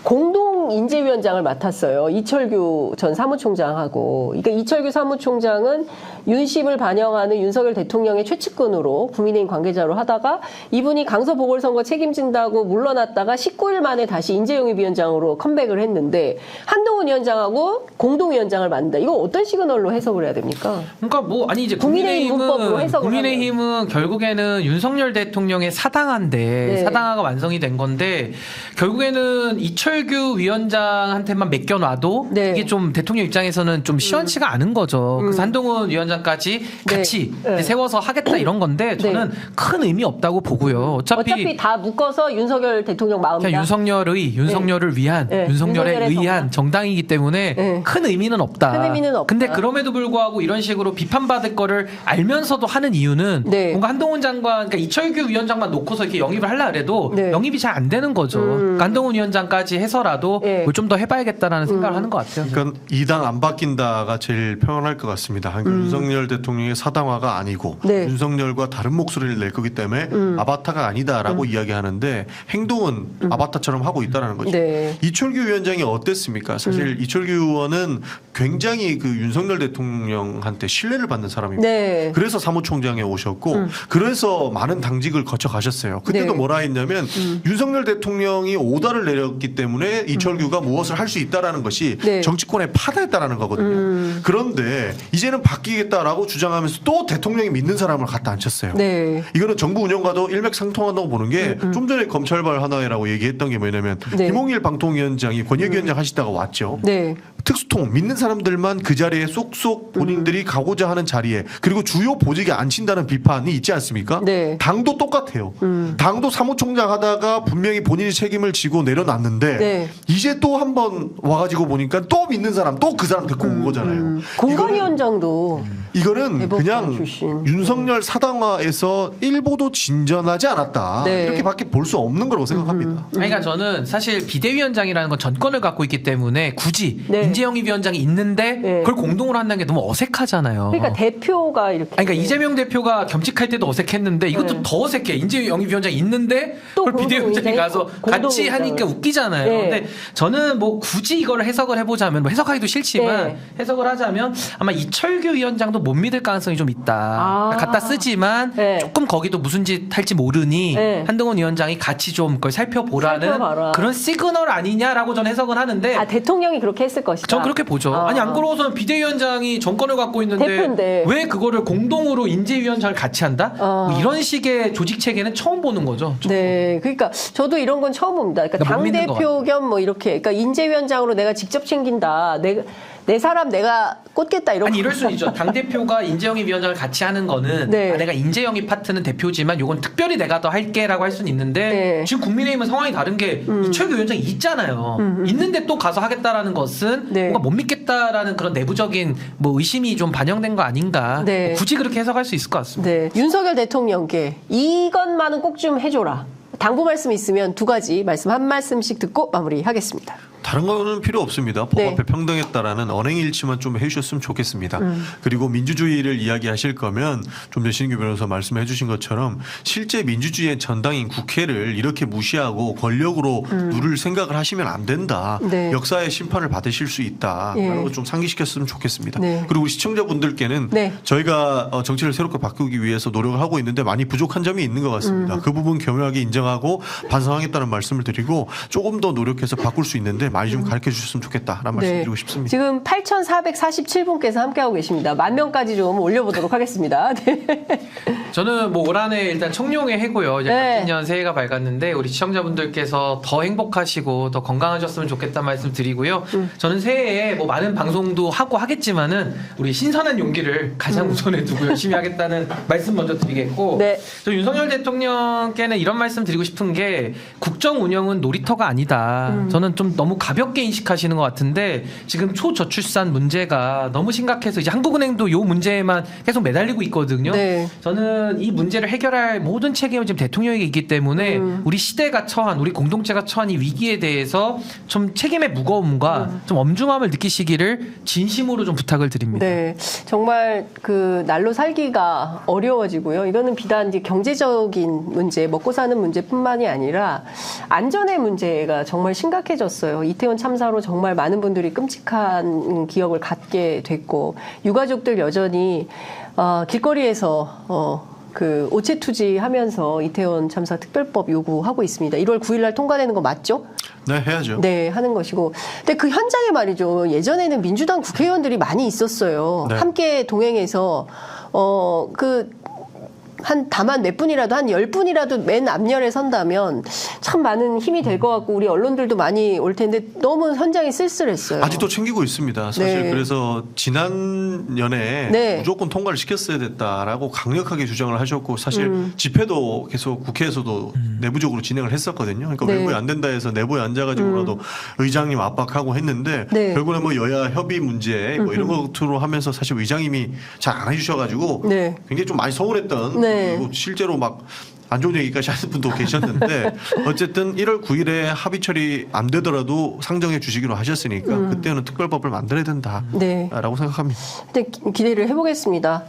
공동 인재위원장을 맡았어요. 이철규 전 사무총장하고. 그러니까 이철규 사무총장은 윤심을 반영하는 윤석열 대통령의 최측근으로 국민의힘 관계자로 하다가 이분이 강서 보궐선거 책임진다고 물러났다가 19일 만에 다시 인재영입위원장으로 컴백을 했는데 한동훈 위원장하고 공동위원장을 만든다. 이거 어떤 시그널로 해석을 해야 됩니까? 그러니까 뭐 아니 이제 국민의힘 문법으로 해석을 국민의힘은 결국에는 윤석열 대통령의 사당화인데 네. 사당화가 완성이 된 건데 결국에는 이철규 위원장한테만 맡겨놔도 네. 이게 좀 대통령 입장에서는 좀 시원치가 않은 거죠. 그래서 한동훈 위원장까지 네. 같이 네. 세워서 하겠다 이런 건데 저는 큰 의미 없다고 보고요. 어차피 다 묶어서 윤석열 대통령 마음이다. 그냥 윤석열을 위한 네. 윤석열에 윤석열의 의한 정당이기 때문에 네. 큰 의미는 없다. 큰 의미는 없다. 근데 그럼에도 불구하고 이런 식으로 비판받을 거를 알면서도 하는 이유는 네. 뭔가 한동훈 장관, 그러니까 이철규 위원장만 놓고서 이렇게 영입을 하려 그래도 네. 영입이 잘 안 되는 거죠. 그러니까 한동훈 위원장까지 해서라도 네. 뭘 좀 더 해봐야겠다라는 생각을 하는 것 같아요. 그러니까 이 당 안 바뀐다가 제일 표현할 것 같습니다. 그러니까 윤석열 대통령의 사당화가 아니고 네. 윤석열과 다른 목소리를 낼 거기 때문에 아바타가 아니다라고 이야기하는데 행동은 아바타처럼 하고 있다는 거죠. 네. 이철규 위원장이 어땠습니까? 사실 이철규 의원은 굉장히 그 윤석열 대통령한테 신뢰를 받는 사람입니다. 네. 그래서 사무총장에 오셨고 그래서 많은 당직을 거쳐 가셨어요. 그때도 네. 뭐라 했냐면 윤석열 대통령이 오더를 내렸기 때문에 이철규가 무엇을 할 수 있다라는 것이 네. 정치권에 파다했다라는 거거든요. 그런데 이제는 바뀌겠다라고 주장하면서 또 대통령이 믿는 사람을 갖다 앉혔어요. 네. 이거는 정부 운영과도 일맥상통한다고 보는 게 좀 전에 검찰발 하나회라고 얘기했던 게 뭐냐면 네. 김홍일 방통위원장이 권익위원장 하시다가 왔죠. 네. 특수통 믿는 사람들만 그 자리에 쏙쏙 본인들이 가고자 하는 자리에 그리고 주요 보직에 앉힌다는 비판이 있지 않습니까? 네. 당도 똑같아요. 당도 사무총장 하다가 분명히 본인이 책임을 지고 내려놨는데 네. 이제 또 한 번 와가지고 보니까 또 믿는 사람 또 그 사람 데리고 온 거잖아요. 공관위원장도 이거는 대법관 그냥 출신. 윤석열 사당화에서 일보도 진전하지 않았다. 네. 이렇게밖에 볼 수 없는 거라고 생각합니다. 그러니까 저는 사실 비대위원장이라는 건 전권을 갖고 있기 때문에 굳이 네. 인재영입위원장이 있는데 네. 그걸 공동으로 한다는 게 너무 어색하잖아요. 그러니까 대표가 이렇게. 아니, 그러니까 이재명 대표가 겸직할 때도 어색했는데 이것도 네. 더 어색해. 인재영입위원장이 있는데 또 그걸 비대위원장이 공동 가서 같이 인재 하니까 웃기잖아요. 네. 근데 저는 뭐 굳이 이걸 해석을 해보자면 뭐 해석하기도 싫지만 네. 해석을 하자면 아마 이철규 위원장도 못 믿을 가능성이 좀 있다. 아. 갖다 쓰지만 네. 조금 거기도 무슨 짓 할지 모르니 네. 한동훈 위원장이 같이 좀 그걸 살펴보라는 살펴봐라. 그런 시그널 아니냐라고 저는 해석을 하는데 아, 대통령이 그렇게 했을 것이다. 전 그렇게 보죠. 아. 아니 안 그러고서는 비대위원장이 정권을 갖고 있는데 대표인데. 왜 그거를 공동으로 인재위원장을 같이 한다? 뭐 이런 식의 조직 체계는 처음 보는 거죠. 네, 그러니까 저도 이런 건 처음 봅니다. 그러니까 그러니까 못 당 믿는 것 대표 겸 뭐 이렇게, 그러니까 인재위원장으로 내가 직접 챙긴다. 내 사람 내가 꽂겠다 이런. 아니 거. 이럴 수 있죠. 당 대표가 인재영입 위원장을 같이 하는 거는 네. 아, 내가 인재영입 파트는 대표지만 요건 특별히 내가 더 할게라고 할 수는 있는데 네. 지금 국민의힘은 상황이 다른 게 이철규 위원장이 있잖아요. 있는데 또 가서 하겠다라는 것은 네. 뭔가 못 믿겠다라는 그런 내부적인 뭐 의심이 좀 반영된 거 아닌가. 네. 뭐 굳이 그렇게 해석할 수 있을 것 같습니다. 네, 윤석열 대통령께 이것만은 꼭 좀 해줘라. 당부 말씀 있으면 두 가지 말씀 한 말씀씩 듣고 마무리하겠습니다. 다른 거는 필요 없습니다. 법 네. 앞에 평등했다라는 언행일치만 좀 해주셨으면 좋겠습니다. 그리고 민주주의를 이야기하실 거면 좀 전에 신규 변호사 말씀해 주신 것처럼 실제 민주주의의 전당인 국회를 이렇게 무시하고 권력으로 누를 생각을 하시면 안 된다. 네. 역사의 심판을 받으실 수 있다. 예. 라는 거 좀 상기시켰으면 좋겠습니다. 네. 그리고 우리 시청자분들께는 네. 저희가 정치를 새롭게 바꾸기 위해서 노력을 하고 있는데 많이 부족한 점이 있는 것 같습니다. 그 부분 겸허하게 인정하고 반성하겠다는 말씀을 드리고 조금 더 노력해서 바꿀 수 있는데 많이 좀 가르쳐 주셨으면 좋겠다라는 말씀 드리고 싶습니다. 지금 8,447분께서 함께하고 계십니다. 10,000까지 좀 올려보도록 하겠습니다. 네. 저는 뭐 올 한해 일단 청룡의 해고요. 이제 네. 같은 년 새해가 밝았는데 우리 시청자분들께서 더 행복하시고 더 건강하셨으면 좋겠다는 말씀 드리고요. 저는 새해에 뭐 많은 방송도 하고 하겠지만은 우리 신선한 용기를 가장 우선에 두고 열심히 하겠다는 말씀 먼저 드리겠고 네. 저 윤석열 대통령께는 이런 말씀 드리고 싶은 게 국정 운영은 놀이터가 아니다. 저는 좀 너무 가볍게 인식하시는 것 같은데 지금 초저출산 문제가 너무 심각해서 이제 한국은행도 요 문제에만 계속 매달리고 있거든요. 네. 저는 저는 이 문제를 해결할 모든 책임은 지금 대통령에게 있기 때문에 우리 시대가 처한, 우리 공동체가 처한 이 위기에 대해서 좀 책임의 무거움과 좀 엄중함을 느끼시기를 진심으로 좀 부탁을 드립니다. 네, 정말 그 날로 살기가 어려워지고요. 이거는 비단 이제 경제적인 문제, 먹고 사는 문제뿐만이 아니라 안전의 문제가 정말 심각해졌어요. 이태원 참사로 정말 많은 분들이 끔찍한 기억을 갖게 됐고, 유가족들 여전히 길거리에서 그 오체 투지하면서 이태원 참사 특별법 요구하고 있습니다. 1월 9일날 통과되는 거 맞죠? 네, 해야죠. 네, 하는 것이고. 근데 그 현장에 말이죠. 예전에는 민주당 국회의원들이 많이 있었어요. 네. 함께 동행해서, 다만 몇 분이라도, 한 10분이라도 맨 앞열에 선다면 참 많은 힘이 될 것 같고, 우리 언론들도 많이 올 텐데 너무 현장이 쓸쓸했어요. 아직도 챙기고 있습니다. 사실 네. 그래서 지난년에 네. 무조건 통과를 시켰어야 됐다라고 강력하게 주장을 하셨고, 사실 집회도 계속 국회에서도 내부적으로 진행을 했었거든요. 그러니까 네. 외부에 안 된다 해서 내부에 앉아가지고라도 의장님 압박하고 했는데 네. 결국에 뭐 여야 협의 문제 뭐 이런 것으로 하면서 사실 의장님이 잘 안 해주셔가지고 네. 굉장히 좀 많이 서운했던, 네. 그리고 실제로 막 안 좋은 얘기까지 하는 분도 계셨는데 어쨌든 1월 9일에 합의 처리 안 되더라도 상정해 주시기로 하셨으니까 그때는 특별법을 만들어야 된다라고 네. 생각합니다. 근데 기대를 해보겠습니다.